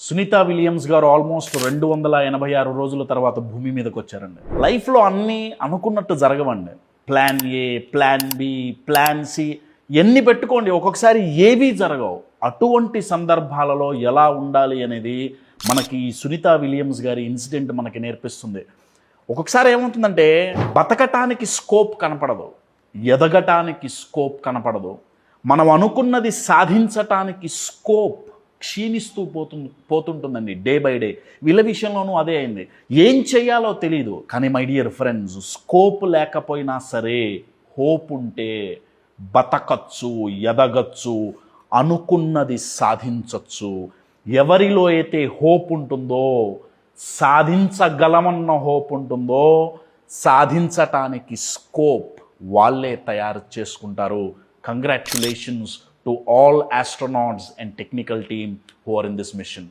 Sunitha Williams గారు almost 286 రోజుల తర్వాత భూమి మీదకి వచ్చారండి. లైఫ్లో అన్నీ అనుకున్నట్టు జరగవండి. Plan A, plan B, plan C ఎన్ని పెట్టుకోండి, ఒక్కొక్కసారి ఏవీ జరగవు. అటువంటి సందర్భాలలో ఎలా ఉండాలి అనేది మనకి ఈ సునీత విలియమ్స్ గారి ఇన్సిడెంట్ మనకి నేర్పిస్తుంది. ఒక్కొక్కసారి ఏమవుతుందంటే బతకటానికి స్కోప్ కనపడదు, ఎదగటానికి స్కోప్ కనపడదు, మనం అనుకున్నది సాధించటానికి స్కోప్ క్షీణిస్తూ పోతుంటుందండి డే బై డే. వీళ్ళ విషయంలోనూ అదే అయింది. ఏం చేయాలో తెలియదు, కానీ మై డియర్ ఫ్రెండ్స్, స్కోప్ లేకపోయినా సరే హోప్ ఉంటే బతకచ్చు, ఎదగచ్చు, అనుకున్నది సాధించవచ్చు. ఎవరిలో అయితే హోప్ ఉంటుందో, సాధించగలమన్న హోప్ ఉంటుందో, సాధించటానికి స్కోప్ వాళ్ళే తయారు చేసుకుంటారు. Congratulations to all astronauts and technical team who are in this mission.